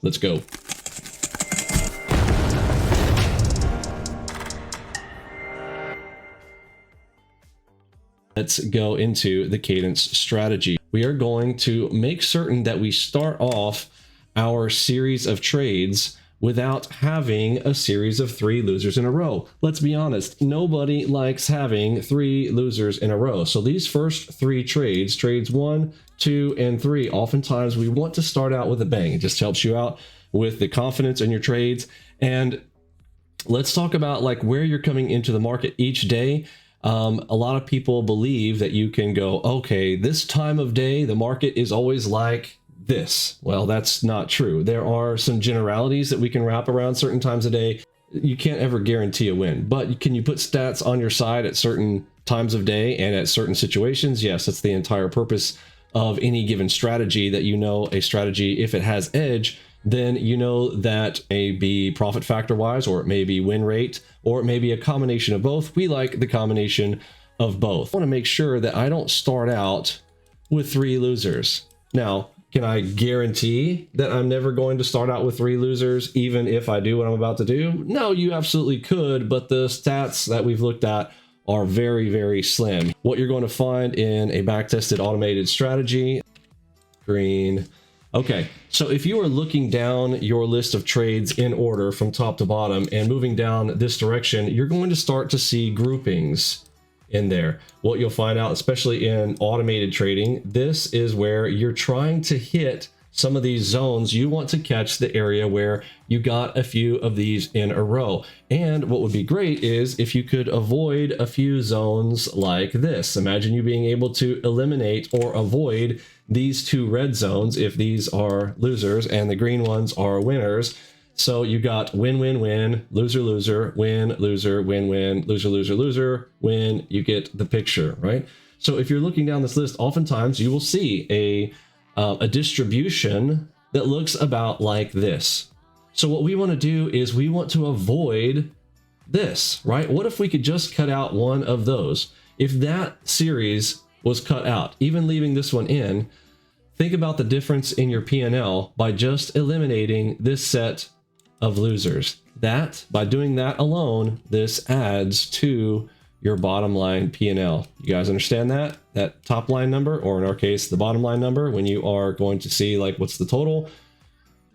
Let's go. Let's go into the Cadence strategy. We are going to make certain that we start off our series of trades without having a series of 3 losers in a row. Let's be honest, nobody likes having 3 losers in a row. So these first 3 trades, trades 1, 2, and 3, oftentimes we want to start out with a bang. It just helps you out with the confidence in your trades. And let's talk about like where you're coming into the market each day. A lot of people believe that you can go, okay, this time of day, the market is always like this. Well, that's not true. There are some generalities that we can wrap around certain times of day. You can't ever guarantee a win, but can you put stats on your side at certain times of day and at certain situations? Yes, that's the entire purpose of any given strategy, that you know a strategy, if it has edge, then you know that may be profit factor wise, or it may be win rate, or it may be a combination of both. We like the combination of both. I want to make sure that I don't start out with 3 losers. Now, can I guarantee that I'm never going to start out with 3 losers, even if I do what I'm about to do? No, you absolutely could, but the stats that we've looked at are very, very slim. What you're going to find in a backtested automated strategy, green. Okay, so if you are looking down your list of trades in order from top to bottom and moving down this direction, you're going to start to see groupings in there. What you'll find out, especially in automated trading, this is where you're trying to hit some of these zones. You want to catch the area where you got a few of these in a row. And what would be great is if you could avoid a few zones like this. Imagine you being able to eliminate or avoid these 2 red zones if these are losers and the green ones are winners. So you got win, win, win, loser, loser, win, loser, win, win, loser, loser, loser, win. You get the picture, right? So if you're looking down this list, oftentimes you will see a distribution that looks about like this. So what we want to do is we want to avoid this, right? What if we could just cut out one of those? If that series was cut out, even leaving this one in, think about the difference in your P&L by just eliminating this set of losers. That, by doing that alone, this adds to your bottom line P&L. You guys understand that? That top line number, or in our case, the bottom line number, when you are going to see like what's the total,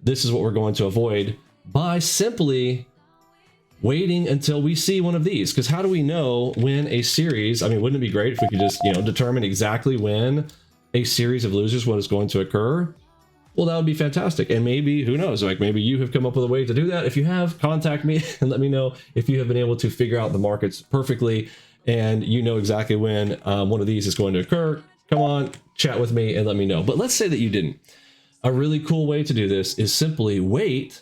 this is what we're going to avoid by simply waiting until we see one of these. Because how do we know when a series, I mean, wouldn't it be great if we could just, determine exactly when a series of losers what is going to occur? Well, that would be fantastic. And maybe, who knows, like maybe you have come up with a way to do that. If you have, contact me and let me know if you have been able to figure out the markets perfectly and you know exactly when one of these is going to occur. Come on, chat with me and let me know. But let's say that you didn't. A really cool way to do this is simply wait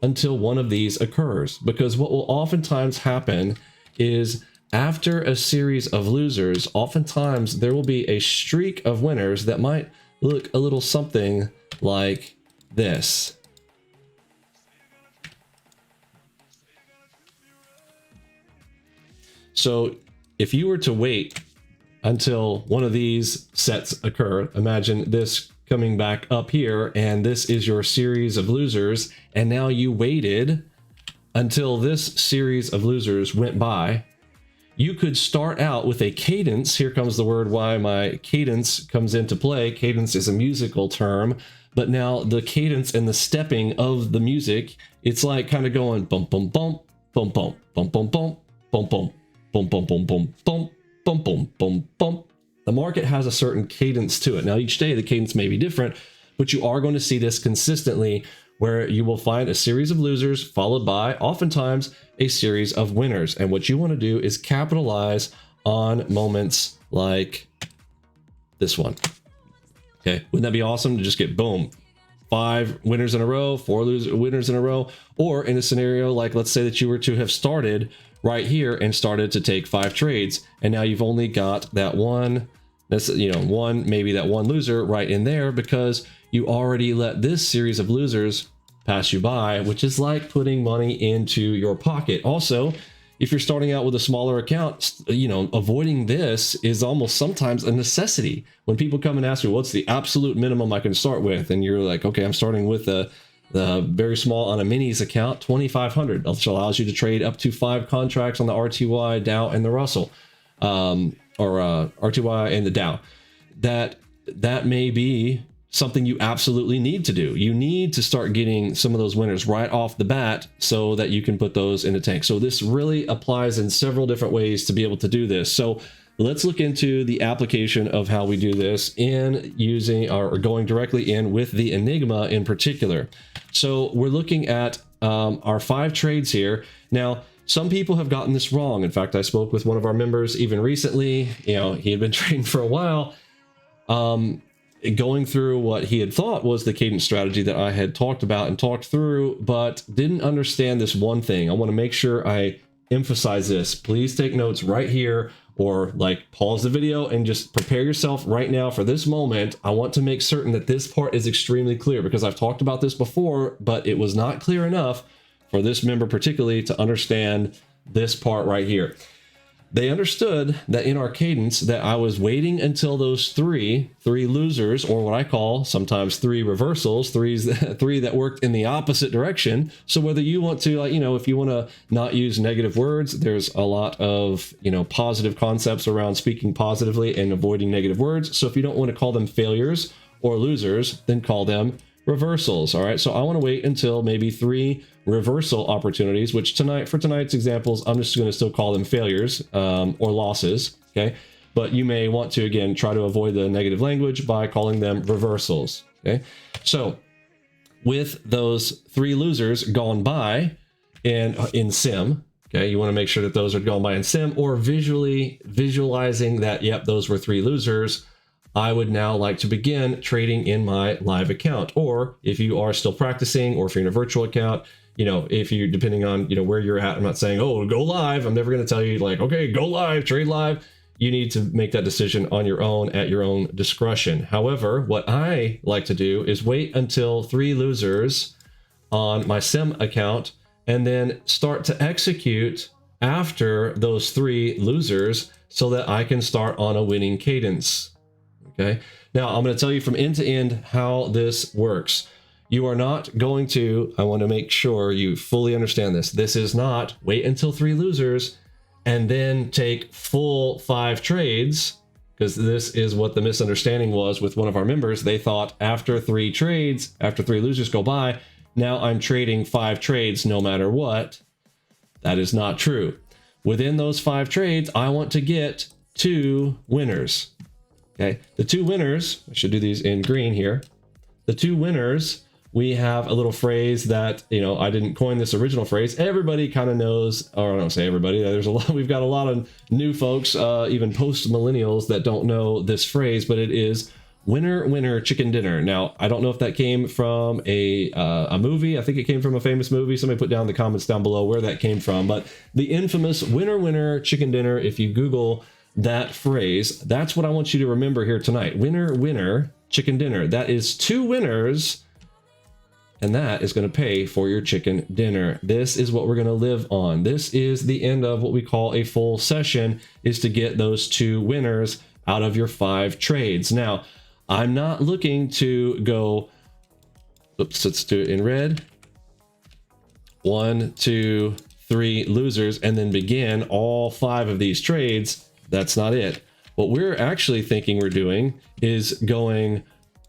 until one of these occurs, because what will oftentimes happen is after a series of losers, oftentimes there will be a streak of winners that might look a little something like this. So if you were to wait until one of these sets occur, imagine this coming back up here, and this is your series of losers, and now you waited until this series of losers went by. You could start out with a cadence. Here comes the word why my cadence comes into play. Cadence is a musical term, but now the cadence and the stepping of the music, it's like kind of going bump, bump, bump, bump, bump, bump, bump, bump, bump, bump, bump, bump, bump, bump, bump, bump, bump, bump, bump. The market has a certain cadence to it. Now, each day the cadence may be different, but you are going to see this consistently, where you will find a series of losers followed by oftentimes a series of winners. And what you want to do is capitalize on moments like this one. Okay, wouldn't that be awesome to just get boom, 5 winners in a row, 4 winners in a row? Or in a scenario like, let's say that you were to have started right here and started to take 5 trades, and now you've only got that one, that's maybe that one loser right in there, because you already let this series of losers pass you by, which is like putting money into your pocket. Also, if you're starting out with a smaller account, avoiding this is almost sometimes a necessity. When people come and ask you, what's the absolute minimum I can start with? And you're like, okay, I'm starting with a The very small on a minis account, 2,500, which allows you to trade up to 5 contracts on the RTY, Dow, and the Russell, or RTY and the Dow. That may be something you absolutely need to do. You need to start getting some of those winners right off the bat so that you can put those in the tank. So this really applies in several different ways to be able to do this. So let's look into the application of how we do this in using or going directly in with the Enigma in particular. So we're looking at our 5 trades here. Now, some people have gotten this wrong. In fact, I spoke with one of our members even recently. You know, he had been trading for a while, going through what he had thought was the cadence strategy that I had talked about and talked through, but didn't understand this one thing. I want to make sure I emphasize this. Please take notes right here, or like pause the video and just prepare yourself right now for this moment. I want to make certain that this part is extremely clear, because I've talked about this before, but it was not clear enough for this member particularly to understand this part right here. They understood that in our cadence that I was waiting until those three losers, or what I call sometimes 3 reversals, three that worked in the opposite direction. So whether you want to, like, you know, if you want to not use negative words, there's a lot of, you know, positive concepts around speaking positively and avoiding negative words. So if you don't want to call them failures or losers, then call them reversals. All right, so I want to wait until maybe 3 reversal opportunities, which for tonight's examples, I'm just going to still call them failures or losses. Okay, but you may want to, again, try to avoid the negative language by calling them reversals. Okay, so with those 3 losers gone by in sim, okay, you want to make sure that those are gone by in sim, or visualizing that, yep, those were 3 losers. I would now like to begin trading in my live account. Or if you are still practicing, or if you're in a virtual account, you know, if you, depending on, you know, where you're at, I'm not saying, oh, go live. I'm never going to tell you like, okay, go live, trade live. You need to make that decision on your own at your own discretion. However, what I like to do is wait until 3 losers on my sim account and then start to execute after those 3 losers so that I can start on a winning cadence. Okay, now I'm going to tell you from end to end how this works. You are not going to, I want to make sure you fully understand this. This is not wait until 3 losers and then take full 5 trades, because this is what the misunderstanding was with one of our members. They thought after 3 trades, after 3 losers go by, now I'm trading 5 trades no matter what. That is not true. Within those 5 trades, I want to get 2 winners. Okay, the 2 winners, I should do these in green here. The 2 winners, we have a little phrase that, you know, I didn't coin this original phrase. Everybody kind of knows, or I don't say everybody, there's a lot, we've got a lot of new folks, even post millennials, that don't know this phrase, but it is winner, winner, chicken dinner. Now, I don't know if that came from a movie. I think it came from a famous movie. Somebody put down in the comments down below where that came from, but the infamous winner, winner, chicken dinner, if you Google that phrase, that's what I want you to remember here tonight. Winner, winner, chicken dinner. That is 2 winners, and that is going to pay for your chicken dinner. This is what we're going to live on. This is the end of what we call a full session, is to get those 2 winners out of your 5 trades. Now, I'm not looking to go, oops, let's do it in red. 1, 2, 3 losers, and then begin all 5 of these trades. That's not it. What we're actually thinking we're doing is going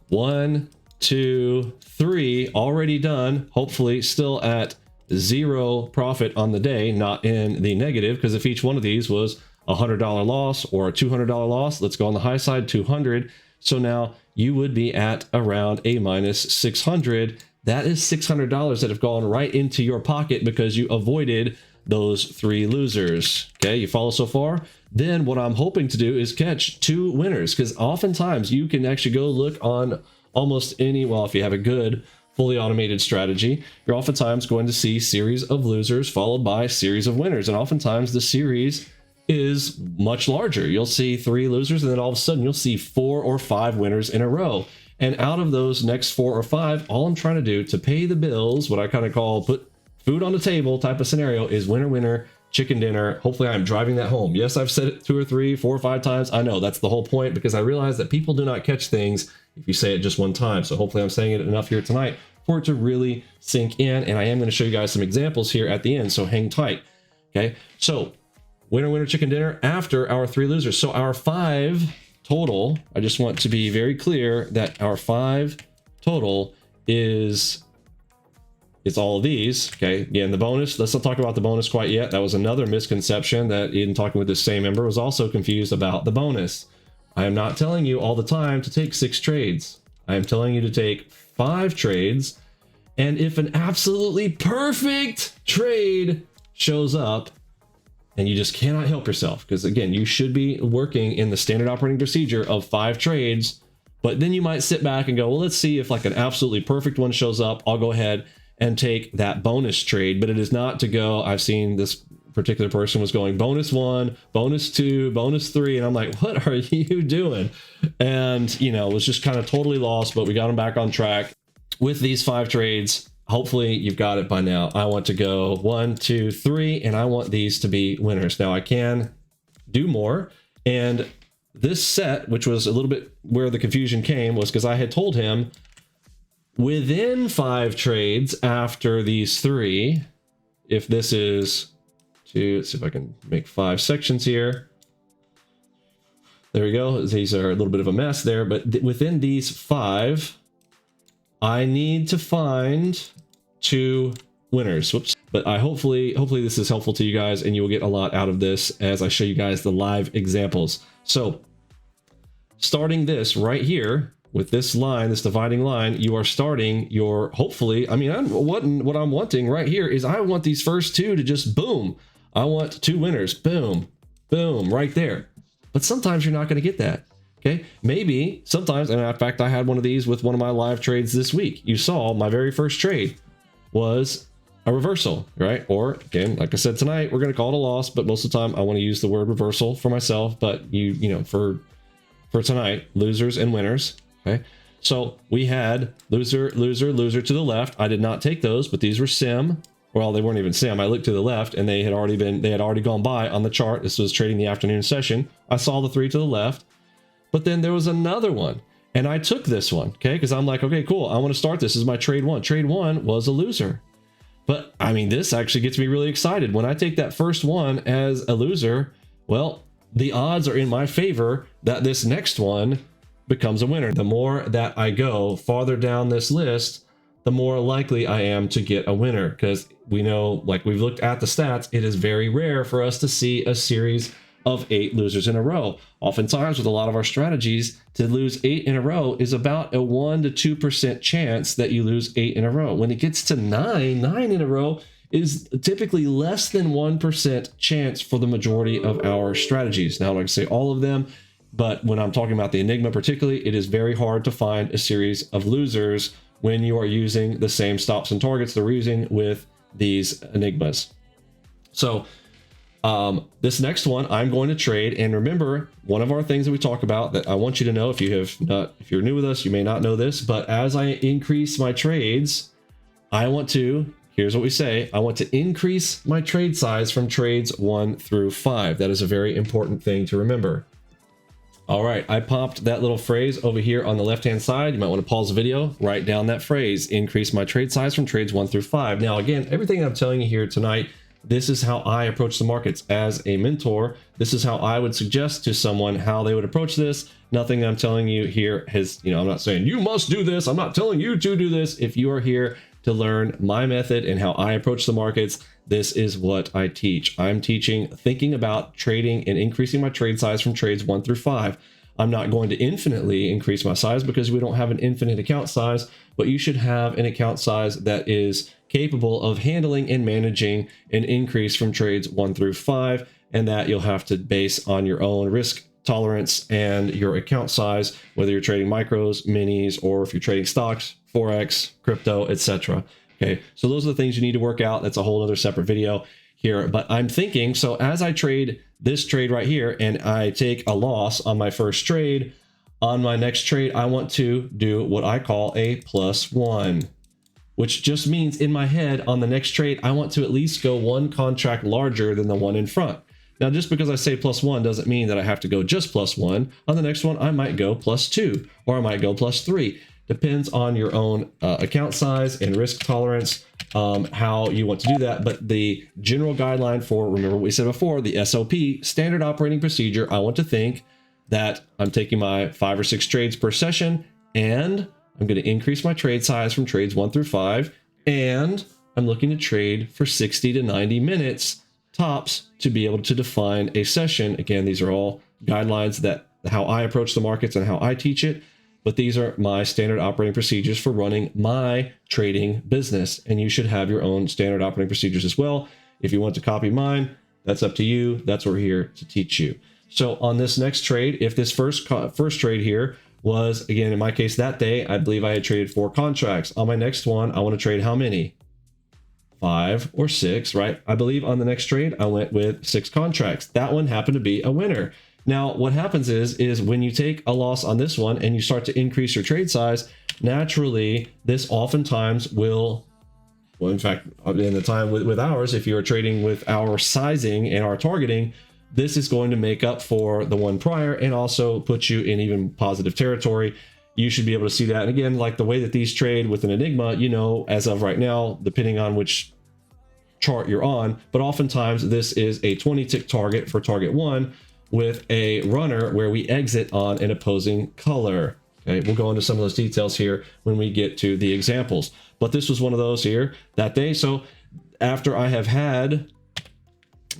1, 2, 3, already done, hopefully still at 0 profit on the day, not in the negative, because if each one of these was a $100 loss or a $200 loss, let's go on the high side, 200. So now you would be at around a minus 600. That is $600 that have gone right into your pocket because you avoided those 3 losers. Okay, you follow so far? Then what I'm hoping to do is catch 2 winners, because oftentimes you can actually go look on almost any, well, if you have a good fully automated strategy, you're oftentimes going to see series of losers followed by a series of winners. And oftentimes the series is much larger. You'll see 3 losers, and then all of a sudden you'll see 4 or 5 winners in a row. And out of those next 4 or 5, all I'm trying to do to pay the bills, what I kind of call put food on the table type of scenario, is winner, winner, chicken dinner. Hopefully I'm driving that home. Yes, I've said it 2 or 3, 4 or 5 times. I know that's the whole point, because I realize that people do not catch things if you say it just one time. So hopefully I'm saying it enough here tonight for it to really sink in. And I am going to show you guys some examples here at the end, so hang tight. Okay, so winner, winner, chicken dinner after our 3 losers. So our 5 total, I just want to be very clear that our 5 total is it's all of these. Okay, again, the bonus, let's not talk about the bonus quite yet. That was another misconception that in talking with this same member was also confused about the bonus. I am not telling you all the time to take 6 trades. I am telling you to take 5 trades, and if an absolutely perfect trade shows up, and you just cannot help yourself, because again, you should be working in the standard operating procedure of 5 trades, but then you might sit back and go, well, let's see if like an absolutely perfect one shows up. I'll go ahead and take that bonus trade. But it is not to go, I've seen this particular person was going bonus 1, bonus 2, bonus 3, and I'm like, what are you doing? And you know, it was just kind of totally lost, but we got them back on track with these 5 trades. Hopefully you've got it by now. I want to go 1, 2, 3, and I want these to be winners. Now I can do more. And this set, which was a little bit where the confusion came, was because I had told him within 5 trades after these 3, if this is let's see if I can make 5 sections here. There we go. These are a little bit of a mess there, but within these 5, I need to find 2 winners. Whoops. But hopefully this is helpful to you guys, and you will get a lot out of this as I show you guys the live examples. So starting this right here with this line, this dividing line, you are starting your, hopefully, I mean, what I'm wanting right here is I want these first 2 to just boom. I want 2 winners. Boom, boom, right there. But sometimes you're not going to get that. Okay, maybe sometimes, and in fact, I had one of these with one of my live trades this week. You saw my very first trade was a reversal, right? Or again, like I said tonight, we're going to call it a loss, but most of the time I want to use the word reversal for myself. But you know, for tonight, losers and winners. Okay, so we had loser, loser, loser to the left. I did not take those, but these were sim. Well, they weren't even sim. I looked to the left, and they had already gone by on the chart. This was trading the afternoon session. I saw the 3 to the left. But then there was another one, and I took this one, okay? Because I'm like, okay, cool. I want to start this. This is my trade 1. Trade 1 was a loser. But I mean, this actually gets me really excited. When I take that first one as a loser, well, the odds are in my favor that this next one becomes a winner. The more that I go farther down this list, the more likely I am to get a winner, because we know, like we've looked at the stats, it is very rare for us to see a series of 8 losers in a row. Oftentimes with a lot of our strategies, to lose 8 in a row is about a 1 to 2% chance that you lose 8 in a row. When it gets to 9 in a row is typically less than 1% chance for the majority of our strategies. Now, like I say all of them, but when I'm talking about the Enigma particularly, it is very hard to find a series of losers when you are using the same stops and targets that we're using with these Enigmas. So this next one I'm going to trade. And remember, one of our things that we talk about that I want you to know, if you're new with us, you may not know this, but as I increase my trades, here's what we say, I want to increase my trade size from trades 1 through 5. That is a very important thing to remember. All right, I popped that little phrase over here on the left-hand side. You might want to pause the video, write down that phrase, increase my trade size from trades 1 through 5. Now, again, everything I'm telling you here tonight, this is how I approach the markets as a mentor. This is how I would suggest to someone how they would approach this. Nothing I'm telling you here has, I'm not saying you must do this. I'm not telling you to do this. If you are here to learn my method and how I approach the markets, this is what I teach. I'm teaching, thinking about trading and increasing my trade size from trades 1 through 5. I'm not going to infinitely increase my size because we don't have an infinite account size, but you should have an account size that is capable of handling and managing an increase from trades 1 through 5, and that you'll have to base on your own risk tolerance and your account size, whether you're trading micros, minis, or if you're trading stocks, forex, crypto, etc. Okay, so those are the things you need to work out. That's a whole other separate video here, but I'm thinking, so as I trade this trade right here and I take a loss on my first trade, on my next trade, I want to do what I call a +1, which just means in my head on the next trade, I want to at least go 1 contract larger than the one in front. Now, just because I say +1 doesn't mean that I have to go just +1. On the next one, I might go +2, or I might go +3. Depends on your own account size and risk tolerance, how you want to do that. But the general guideline for, remember what we said before, the SOP, standard operating procedure, I want to think that I'm taking my 5 or 6 trades per session, and I'm going to increase my trade size from trades 1 through 5, and I'm looking to trade for 60 to 90 minutes tops to be able to define a session. Again, these are all guidelines that how I approach the markets and how I teach it, but these are my standard operating procedures for running my trading business, and you should have your own standard operating procedures as well. If you want to copy mine, that's up to you. That's what we're here to teach you. So on this next trade, if this first trade here was, again, in my case that day, I believe I had traded 4 contracts. On my next one, I want to trade how many? 5 or 6, right? I believe on the next trade, I went with 6 contracts. That one happened to be a winner. Now, what happens is when you take a loss on this one and you start to increase your trade size, naturally, this oftentimes will, well, in fact, in the time with ours, if you're trading with our sizing and our targeting, this is going to make up for the one prior and also put you in even positive territory. You should be able to see that. And again, like the way that these trade with an Enigma, you know, as of right now, depending on which chart you're on, but oftentimes this is a 20 tick target for target 1 with a runner where we exit on an opposing color. Okay, we'll go into some of those details here when we get to the examples. But this was one of those here that day. So after I have had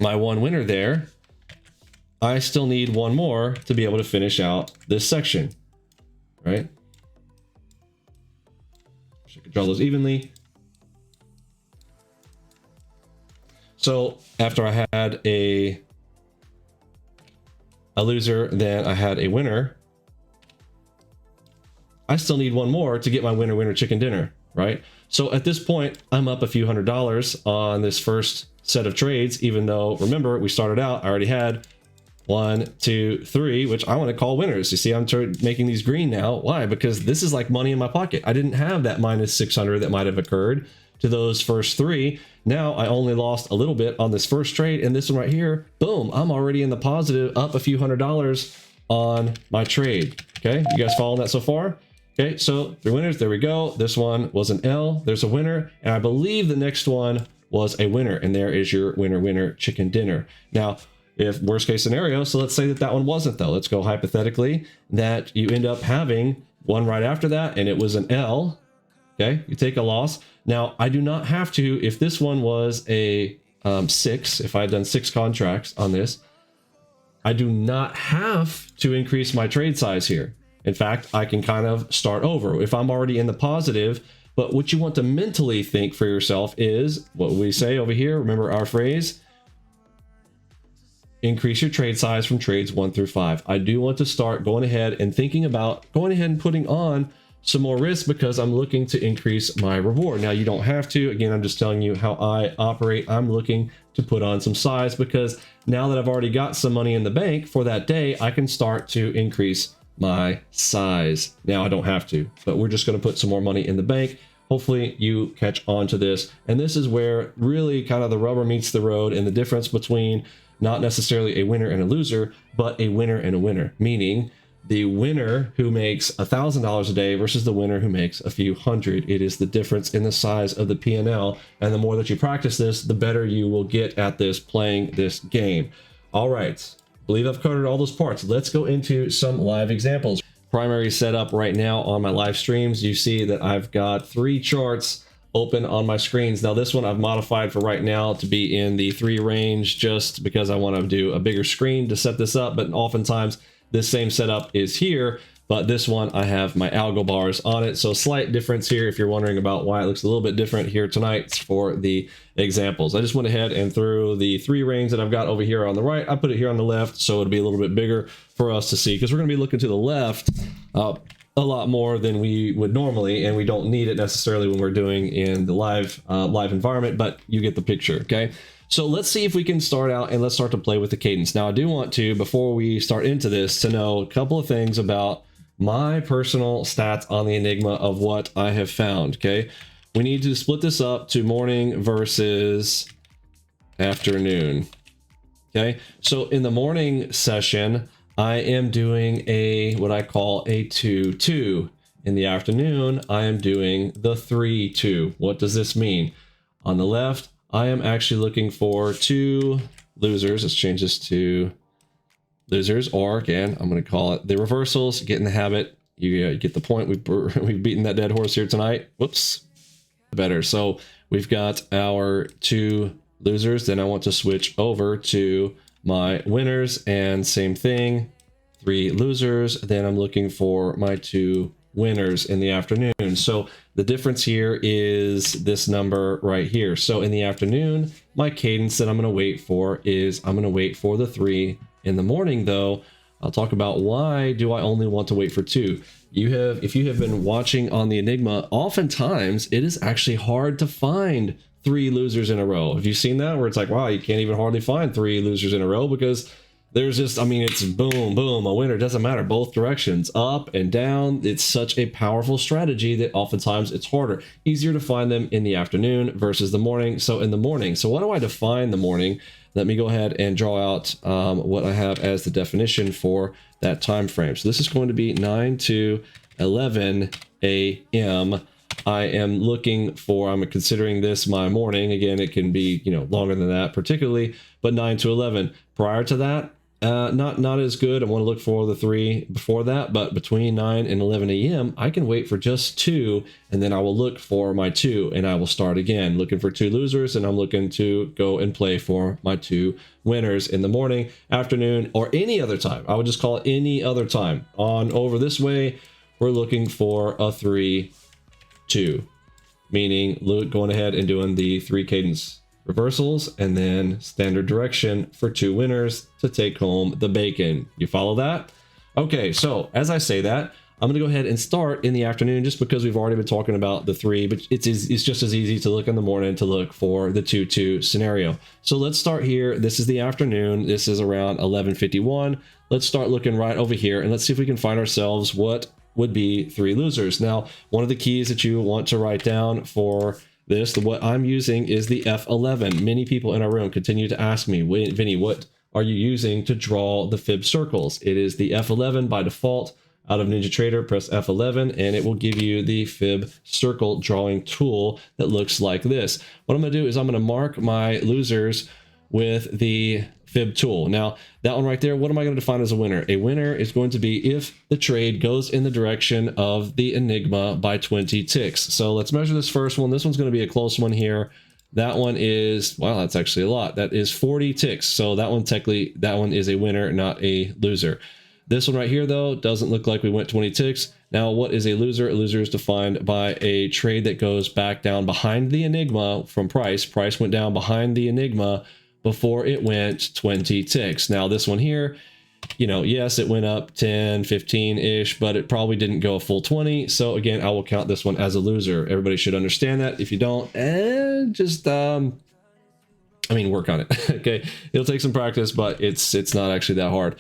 my one winner there, I still need one more to be able to finish out this section, right? So I can draw those evenly. So after I had a loser, then I had a winner, I still need one more to get my winner, winner, chicken dinner, right? So at this point, I'm up a few $100s on this first set of trades, even though, remember, we started out, I already had 1, 2, 3, which I want to call winners. You see, I'm making these green now. Why? Because this is like money in my pocket. I didn't have that minus 600 that might have occurred to those first 3. Now I only lost a little bit on this first trade, and this one right here, boom, I'm already in the positive, up a few $100s on my trade. Okay, you guys following that so far? Okay, so 3 winners, there we go. This one was an L, there's a winner, and I believe the next one was a winner, and there is your winner, winner, chicken dinner. Now, if worst case scenario, so let's say that that one wasn't though. Let's go hypothetically that you end up having one right after that, and it was an L. Okay, you take a loss. Now, I do not have to, if this one was a 6, if I had done 6 contracts on this, I do not have to increase my trade size here. In fact, I can kind of start over if I'm already in the positive. But what you want to mentally think for yourself is what we say over here. Remember our phrase, increase your trade size from trades 1 through 5. I do want to start going ahead and thinking about going ahead and putting on some more risk because I'm looking to increase my reward. Now, you don't have to. Again, I'm just telling you how I operate. I'm looking to put on some size because now that I've already got some money in the bank for that day, I can start to increase my size. Now, I don't have to, but we're just going to put some more money in the bank. Hopefully you catch on to this. And this is where really kind of the rubber meets the road and the difference between not necessarily a winner and a loser, but a winner and a winner, meaning the winner who makes $1,000 a day versus the winner who makes a few hundred. It is the difference in the size of the P&L. And the more that you practice this, the better you will get at this, playing this game. All right, believe I've covered all those parts. Let's go into some live examples. Primary setup right now on my live streams, you see that I've got 3 charts open on my screens. Now this one I've modified for right now to be in the 3 range just because I want to do a bigger screen to set this up, but oftentimes this same setup is here, but this one I have my algo bars on it. So slight difference here if you're wondering about why it looks a little bit different here tonight for the examples. I just went ahead and threw the 3 range that I've got over here on the right, I put it here on the left so it'll be a little bit bigger for us to see because we're going to be looking to the left a lot more than we would normally, and we don't need it necessarily when we're doing in the live environment, but you get the picture. Okay, so let's see if we can start out and let's start to play with the cadence. Now I do want to, before we start into this, to know a couple of things about my personal stats on the Enigma of what I have found. Okay, we need to split this up to morning versus afternoon. Okay, so in the morning session I am doing a what I call a 2-2, In the afternoon, I am doing the 3-2. What does this mean? On the left, I am actually looking for 2 losers. Let's change this to losers, or again, I'm going to call it the reversals. Get in the habit. You get the point. We've beaten that dead horse here tonight. Whoops. Better. So we've got our 2 losers. Then I want to switch over to my winners, and same thing, 3 losers. Then I'm looking for my 2 winners in the afternoon. So the difference here is this number right here. So in the afternoon, my cadence that I'm going to wait for is I'm going to wait for the 3. In the morning, though, I'll talk about why do I only want to wait for 2. If you have been watching on the Enigma, oftentimes it is actually hard to find 3 losers in a row. Have you seen that, where it's like, wow, you can't even hardly find 3 losers in a row, because there's just, I mean, it's boom, boom, a winner. It doesn't matter, both directions, up and down. It's such a powerful strategy that oftentimes it's harder, easier to find them in the afternoon versus the morning. So in the morning, so what do I define the morning? Let me go ahead and draw out what I have as the definition for that time frame. So this is going to be 9 to 11 a.m. I am looking for, I'm considering this my morning. Again, it can be, longer than that particularly, but 9 to 11. Prior to that, not as good. I want to look for the 3 before that, but between 9 and 11 a.m., I can wait for just 2, and then I will look for my 2, and I will start again looking for 2 losers, and I'm looking to go and play for my 2 winners in the morning, afternoon, or any other time. I would just call it any other time. On over this way, we're looking for a 3-2, meaning going ahead and doing the 3 cadence reversals and then standard direction for 2 winners to take home the bacon. You follow that? Okay, so as I say that, I'm gonna go ahead and start in the afternoon, just because we've already been talking about the 3, but it's just as easy to look in the morning to look for the 2-2 scenario. So let's start here. This is the afternoon. This is around 11:51. Let's start looking right over here, and let's see if we can find ourselves what would be 3 losers. Now, one of the keys that you want to write down for this, what I'm using is the F11. Many people in our room continue to ask me, Vinny, what are you using to draw the fib circles? It is the F11 by default out of NinjaTrader. Press F11 and it will give you the fib circle drawing tool that looks like this. What I'm going to do is I'm going to mark my losers with the fib tool. Now, that one right there, what am I going to define as a winner? A winner is going to be if the trade goes in the direction of the Enigma by 20 ticks. So let's measure this first one. This one's going to be a close one here. That one is, wow, that's actually a lot. That is 40 ticks. So that one technically, that one is a winner, not a loser. This one right here, though, doesn't look like we went 20 ticks. Now, what is a loser? A loser is defined by a trade that goes back down behind the Enigma from price. Price went down behind the Enigma before it went 20 ticks. Now this one here, yes, it went up 10, 15-ish, but it probably didn't go a full 20. So again, I will count this one as a loser. Everybody should understand that. If you don't, just, work on it. Okay. It'll take some practice, but it's not actually that hard.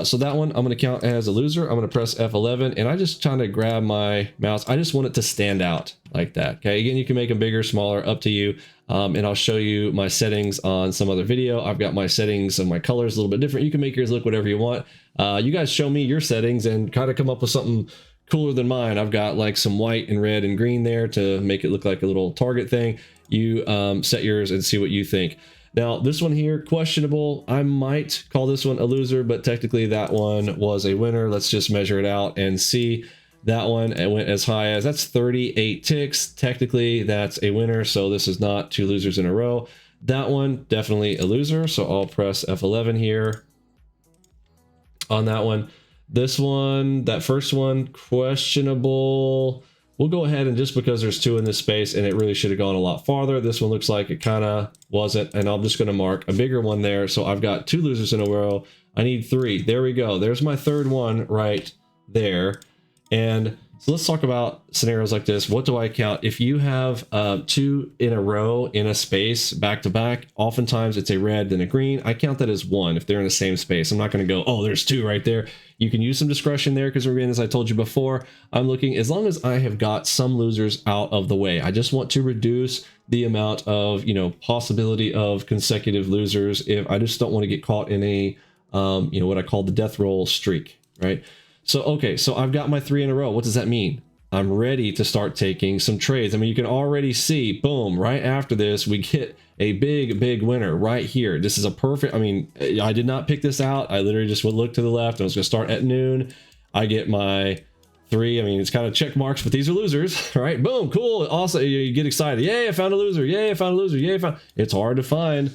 So that one I'm going to count as a loser. I'm going to press F11 and I just trying to grab my mouse. I just want it to stand out like that. Okay. Again, you can make them bigger, smaller, up to you. And I'll show you my settings on some other video. I've got my settings and my colors a little bit different. You can make yours look whatever you want. You guys show me your settings and kind of come up with something cooler than mine. I've got like some white and red and green there to make it look like a little target thing. You set yours and see what you think. Now, this one here, questionable. I might call this one a loser, but technically that one was a winner. Let's just measure it out and see. That one, it went as high as, that's 38 ticks. Technically, that's a winner, so this is not 2 losers in a row. That one, definitely a loser, so I'll press F11 here on that one. This one, that first one, questionable. We'll go ahead and just because there's 2 in this space and it really should have gone a lot farther, this one looks like it kind of wasn't, and I'm just going to mark a bigger one there. So I've got 2 losers in a row. I need 3. There we go. There's my third one right there. And so let's talk about scenarios like this. What do I count? If you have 2 in a row in a space back to back, oftentimes it's a red and a green. I count that as 1 if they're in the same space. I'm not going to go, oh, there's 2 right there. You can use some discretion there because, again, as I told you before, I'm looking, as long as I have got some losers out of the way, I just want to reduce the amount of, possibility of consecutive losers. If I just don't want to get caught in a, what I call the death roll streak, right? So, okay, so I've got my 3 in a row. What does that mean? I'm ready to start taking some trades. I mean, you can already see, boom, right after this, we get a big winner right here. This is a perfect, I mean, I did not pick this out. I literally just would look to the left. I was going to start at noon. I get my 3. I mean, it's kind of check marks, but these are losers, right? Boom, cool, awesome. You get excited. Yay, I found a loser. Yay, I found a loser. Yay, I found. It's hard to find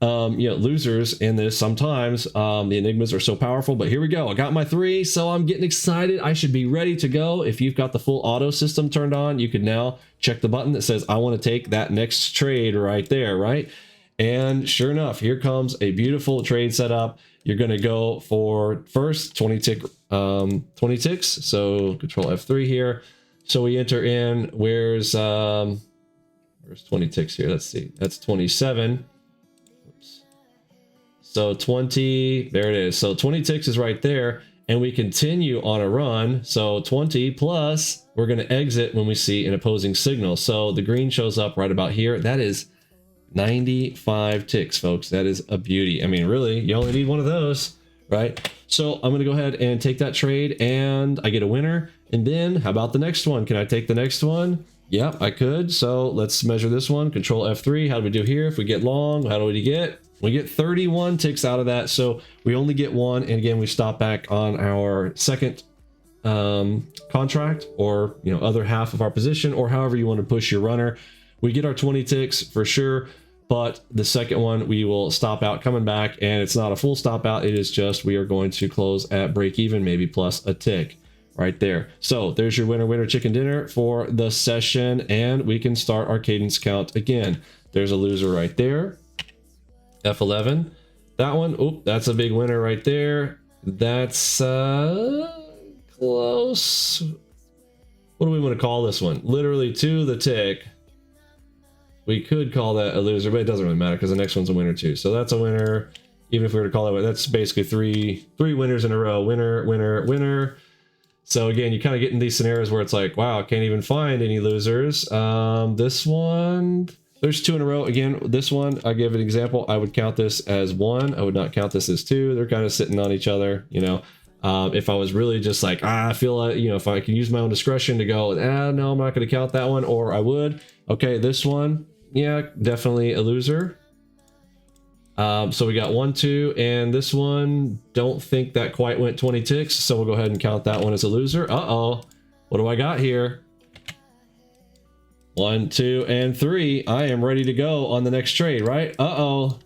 losers in this sometimes. The enigmas are so powerful, but here we go. I got my 3, so I'm getting excited. I should be ready to go. If you've got the full auto system turned on, you can now check the button that says I want to take that next trade right there, right? And sure enough, here comes a beautiful trade setup. You're going to go for first 20 ticks. So control F3 here. So we enter in, where's 20 ticks here? Let's see. That's 27. Oops. So 20, there it is. So 20 ticks is right there. And we continue on a run. So 20 plus, we're going to exit when we see an opposing signal. So the green shows up right about here. That is 95 ticks, folks. That is a beauty. I mean, really, you only need one of those, right? So I'm going to go ahead and take that trade and I get a winner. And then how about the next one? Can I take the next one? Yep, I could. So let's measure this one. Control F3. How do we do here? If we get long, how do we get? We get 31 ticks out of that. So we only get one. And again, we stop back on our second contract, or, you know, other half of our position, or however you want to push your runner. We get our 20 ticks for sure. But the second one, we will stop out coming back, and it's not a full stop out. It is just, we are going to close at break even, maybe plus a tick right there. So there's your winner chicken dinner for the session, and we can start our cadence count again. There's a loser right there. F11. That one, oop, that's a big winner right there. That's close. What do we want to call this one? Literally to the tick. We could call that a loser, but it doesn't really matter because the next one's a winner too. So that's a winner. Even if we were to call it, that's basically three winners in a row. Winner, winner, winner. So again, you kind of get in these scenarios where it's like, wow, I can't even find any losers. This one, there's 2 in a row. Again, this one, I give an example. I would count this as 1. I would not count this as 2. They're kind of sitting on each other, you know. If I was really just like, I feel like, you know, if I can use my own discretion to go, no, I'm not going to count that one, or I would. Okay, this one. Yeah, definitely a loser. So we got 1, 2, and this one, don't think that quite went 20 ticks, so we'll go ahead and count that one as a loser. Uh-oh, what do I got here? 1, 2, and 3. I am ready to go on the next trade, right? Uh-oh,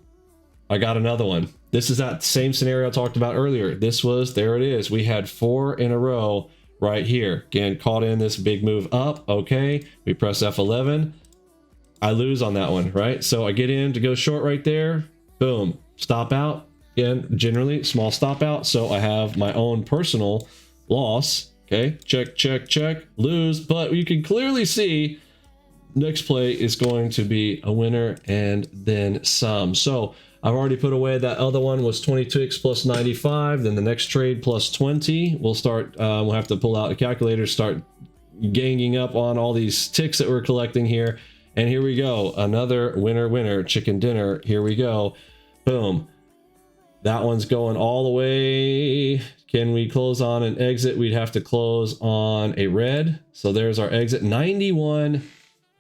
I got another one. This is that same scenario I talked about earlier. This was, there it is. We had 4 in a row right here. Again, caught in this big move up. Okay, we press F11. I lose on that one, right? So I get in to go short right there. Boom. Stop out. Again, generally small stop out. So I have my own personal loss. Okay. Check, check, check. Lose. But you can clearly see next play is going to be a winner and then some. So I've already put away that other one was 20 ticks plus 95. Then the next trade plus 20. We'll start, we'll have to pull out a calculator, start ganging up on all these ticks that we're collecting here. And here we go. Another winner chicken dinner. Here we go. Boom. That one's going all the way. Can we close on an exit? We'd have to close on a red. So there's our exit. 91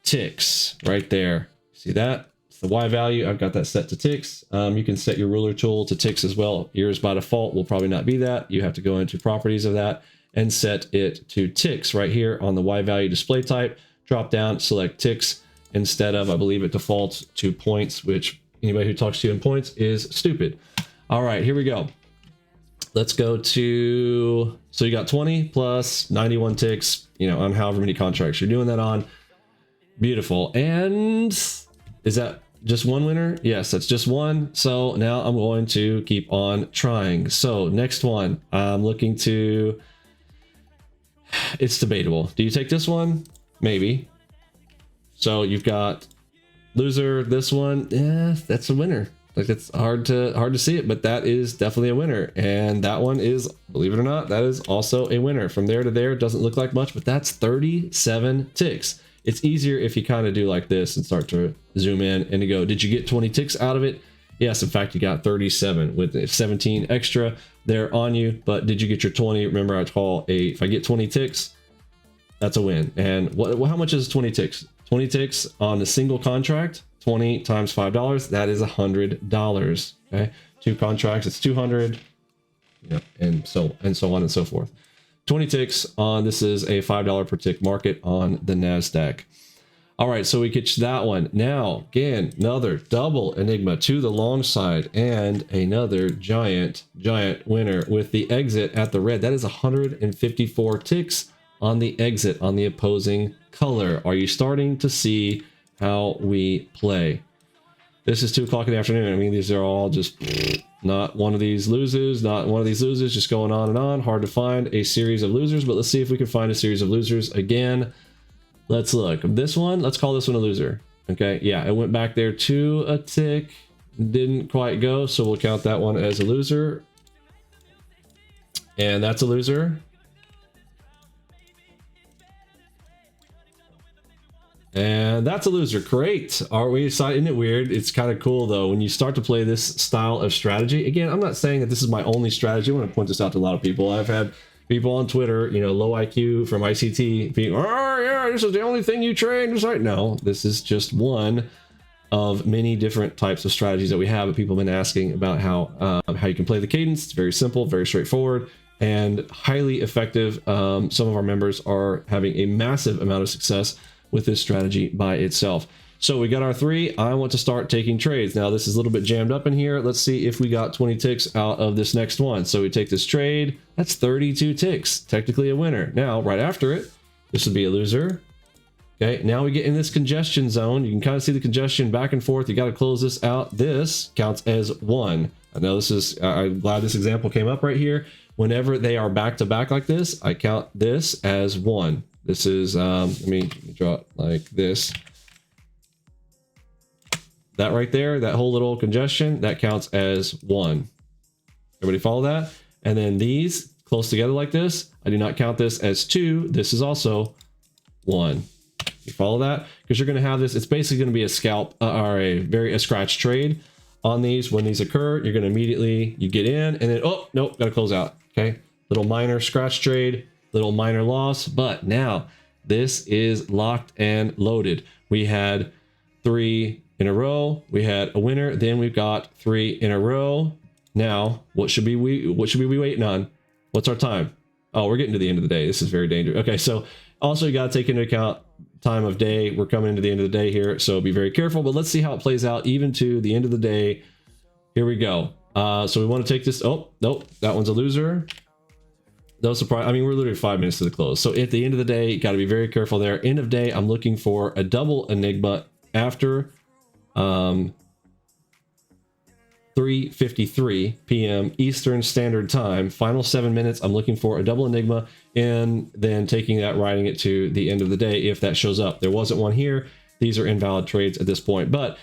ticks right there. See that? It's the Y value. I've got that set to ticks. You can set your ruler tool to ticks as well. Yours by default will probably not be that. You have to go into properties of that and set it to ticks right here on the Y value display type. Drop down, select ticks. Instead of, I believe it defaults to points, which anybody who talks to you in points is stupid. All right, here we go. Let's go to, so you got 20 plus 91 ticks, you know, on however many contracts you're doing that on. Beautiful. And is that just one winner? Yes, that's just one. So now I'm going to keep on trying. So next one, I'm looking to, it's debatable. Do you take this one? Maybe. So you've got loser, this one, yeah, that's a winner. Like, it's hard to see it, but that is definitely a winner. And that one is, believe it or not, that is also a winner. From there to there, it doesn't look like much, but that's 37 ticks. It's easier if you kind of do like this and start to zoom in and to go, did you get 20 ticks out of it? Yes, in fact, you got 37 with 17 extra there on you, but did you get your 20? Remember, I call if I get 20 ticks, That's a win. And how much is 20 ticks? 20 ticks on a single contract, 20 times $5, that is $100. Okay, 2 contracts, it's 200. Yeah, and so on and so forth. 20 ticks on, this is a $5 per tick market on the NASDAQ. All right, so we catch that one. Now, again, another double Enigma to the long side and another giant winner with the exit at the red. That is 154 ticks on the exit on the opposing color. Are you starting to see how we play? This is 2 o'clock in the afternoon. I mean, these are all just not one of these losers, just going on and on. Hard to find a series of losers, but let's see if we can find a series of losers again. Let's look. This one, let's call this one a loser. Okay, yeah, it went back there to a tick. Didn't quite go, so we'll count that one as a loser. And that's a loser. And that's a loser. Great. Are we excited? Isn't it weird? It's kind of cool though when you start to play this style of strategy. Again, I'm not saying that this is my only strategy. I want to point this out to a lot of people. I've had people on Twitter, you know, low IQ from ICT being, oh yeah, this is the only thing you trade. It's like, no, this is just one of many different types of strategies that we have. But people have been asking about how you can play the cadence. It's very simple, very straightforward, and highly effective. Some of our members are having a massive amount of success with this strategy by itself. So we got our 3. I want to start taking trades. Now this is a little bit jammed up in here. Let's see if we got 20 ticks out of this next one. So we take this trade. That's 32 ticks, technically a winner. Now, right after it, this would be a loser. Okay, now we get in this congestion zone. You can kind of see the congestion back and forth. You got to close this out. This counts as 1. I know this is, I'm glad this example came up right here. Whenever they are back to back like this, I count this as 1. This is, let me draw it like this. That right there, that whole little congestion, that counts as 1. Everybody follow that? And then these close together like this, I do not count this as 2. This is also 1. You follow that? Because you're going to have this, it's basically going to be a scalp or a scratch trade on these. When these occur, you're going to immediately, you get in and then, oh, nope, got to close out. Okay. Little minor scratch trade, little minor loss, but now this is locked and loaded. We had 3 in a row, we had a winner, then we've got 3 in a row. Now what should we be waiting on? What's our time? Oh, we're getting to the end of the day. This is very dangerous. Okay, so also you got to take into account time of day. We're coming into the end of the day here, so be very careful, but let's see how it plays out even to the end of the day. Here we go. So we want to take this. Oh nope, that one's a loser. No surprise. I mean, we're literally 5 minutes to the close. So at the end of the day, you got to be very careful there. End of day, I'm looking for a double Enigma after 3:53 p.m. Eastern Standard Time. Final 7 minutes, I'm looking for a double Enigma and then taking that, riding it to the end of the day if that shows up. There wasn't one here. These are invalid trades at this point, but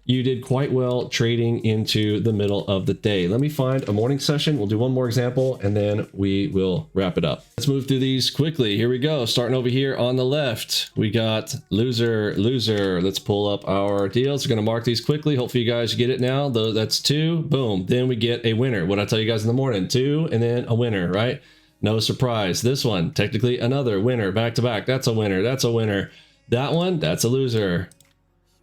you did quite well trading into the middle of the day. Let me find a morning session. We'll do one more example and then we will wrap it up. Let's move through these quickly. Here we go. Starting over here on the left, we got loser, loser. Let's pull up our deals. We're going to mark these quickly. Hopefully you guys get it now. Though that's 2. Boom. Then we get a winner. What I tell you guys in the morning, 2 and then a winner, right? No surprise. This one, technically another winner back to back. That's a winner. That's a winner. That one, that's a loser.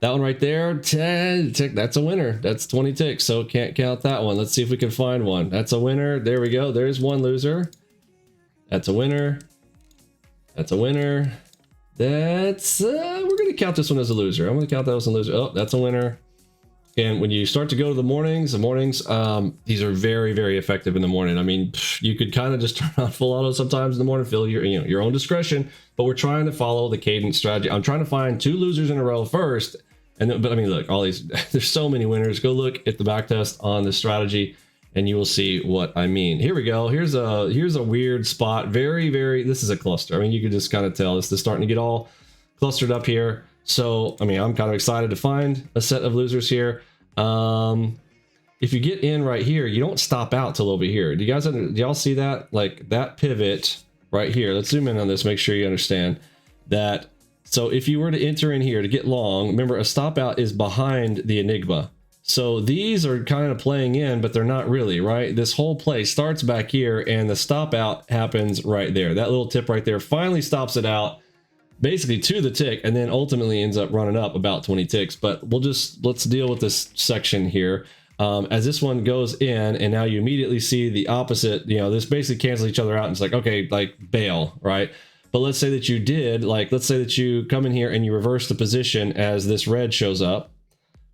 That one right there, 10 tick, that's a winner. That's 20 ticks, so can't count that one. Let's see if we can find one. That's a winner. There we go. There's one loser. That's a winner. That's a winner. That's, we're going to count this one as a loser. I'm going to count that as a loser. Oh, that's a winner. And when you start to go to the mornings, these are very, very effective in the morning. I mean, you could kind of just turn on full auto sometimes in the morning, feel your own discretion, but we're trying to follow the cadence strategy. I'm trying to find 2 losers in a row first. But I mean, look, all these, there's so many winners. Go look at the back test on the strategy and you will see what I mean. Here we go. Here's a weird spot. Very, very, this is a cluster. I mean, you can just kind of tell this is starting to get all clustered up here. So, I mean, I'm kind of excited to find a set of losers here. If you get in right here, you don't stop out till over here. Do y'all see that? Like that pivot right here. Let's zoom in on this, make sure you understand that. So if you were to enter in here to get long, remember a stop out is behind the Enigma. So these are kind of playing in, but they're not really, right? This whole play starts back here and the stop out happens right there. That little tip right there finally stops it out. basically to the tick, and then ultimately ends up running up about 20 ticks. But let's deal with this section here. As this one goes in, and now you immediately see the opposite, you know, this basically cancels each other out, and it's like, okay, like bail, right? But let's say that you did, like, let's say that you come in here and you reverse the position as this red shows up.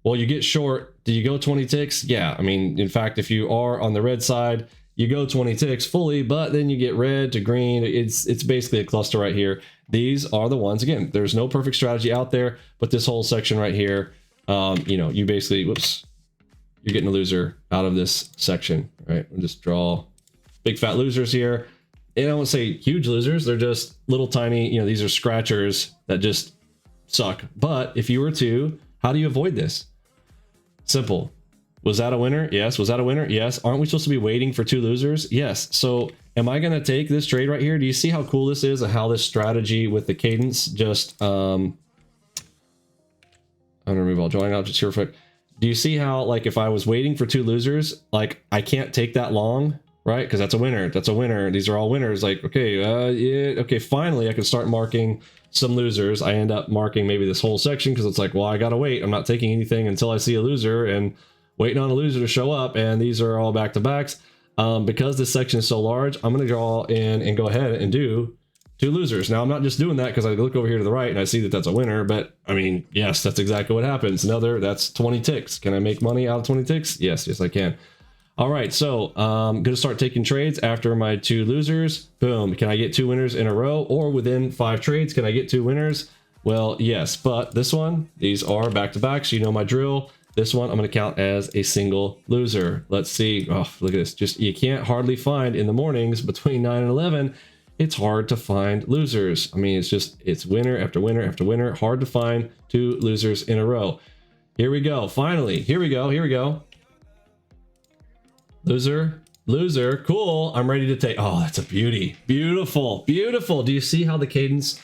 Well, you get short. Do you go 20 ticks? Yeah. I mean, in fact, if you are on the red side, you go 20 ticks fully, but then you get red to green. It's basically a cluster right here. These are the ones, again, there's no perfect strategy out there, but this whole section right here, you know, you basically, whoops, you're getting a loser out of this section, right? We'll just draw big fat losers here. And I won't say huge losers. They're just little tiny, you know, these are scratchers that just suck. But if you were to, how do you avoid this? Simple. Was that a winner? Yes. Was that a winner? Yes. Aren't we supposed to be waiting for 2 losers? Yes. So am I going to take this trade right here? Do you see how cool this is and how this strategy with the cadence just, I'm going to remove all drawing objects here real quick. Do you see how, like, if I was waiting for 2 losers, like, I can't take that long, right? Because that's a winner. That's a winner. These are all winners. Like, okay, yeah, okay, finally I can start marking some losers. I end up marking maybe this whole section because it's like, well, I got to wait. I'm not taking anything until I see a loser and waiting on a loser to show up. And these are all back to backs. Because this section is so large, I'm going to draw in and go ahead and do 2 losers. Now, I'm not just doing that because I look over here to the right and I see that that's a winner, but I mean, yes, that's exactly what happens. That's 20 ticks. Can I make money out of 20 ticks? Yes, I can. All right, so I'm going to start taking trades after my 2 losers. Boom. Can I get 2 winners in a row, or within 5 trades? Can I get 2 winners? Well, yes, but this one, these are back to back. So you know my drill. This one I'm going to count as a single loser. Let's see. Oh, look at this. Just, you can't hardly find in the mornings between 9 and 11. It's hard to find losers. I mean, it's winner after winner after winner. Hard to find 2 losers in a row. Here we go. Finally, here we go. Loser, cool. I'm ready to take, oh, that's a beauty. Beautiful. Do you see how the cadence,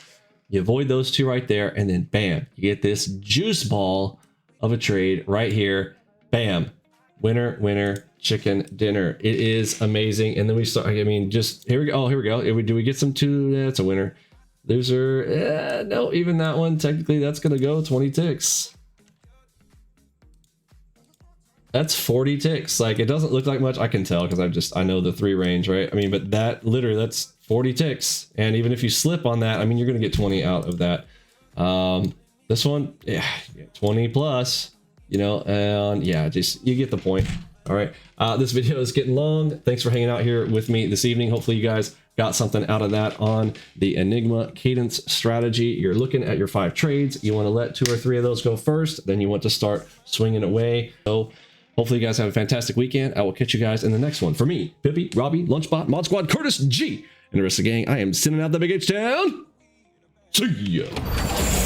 you avoid those 2 right there, and then bam, you get this juice ball of a trade right here. Bam, winner, chicken dinner. It is amazing. And then we start, I mean, just here we go. Oh, here we go. Do we get some 2? That's a winner. Loser, no, even that one, technically that's gonna go 20 ticks. That's 40 ticks. Like, it doesn't look like much. I can tell because I know the 3 range, right? I mean, but that literally, that's 40 ticks. And even if you slip on that, I mean, you're going to get 20 out of that. This one, yeah, 20 plus, you know, and yeah, just, you get the point. All right. This video is getting long. Thanks for hanging out here with me this evening. Hopefully you guys got something out of that on the Enigma cadence strategy. You're looking at your 5 trades. You want to let 2 or 3 of those go first. Then you want to start swinging away. So hopefully you guys have a fantastic weekend. I will catch you guys in the next one. For me, Pippi, Robbie, Lunchbot, Mod Squad, Curtis, G, and the rest of the gang, I am sending out the big H-Town. See ya.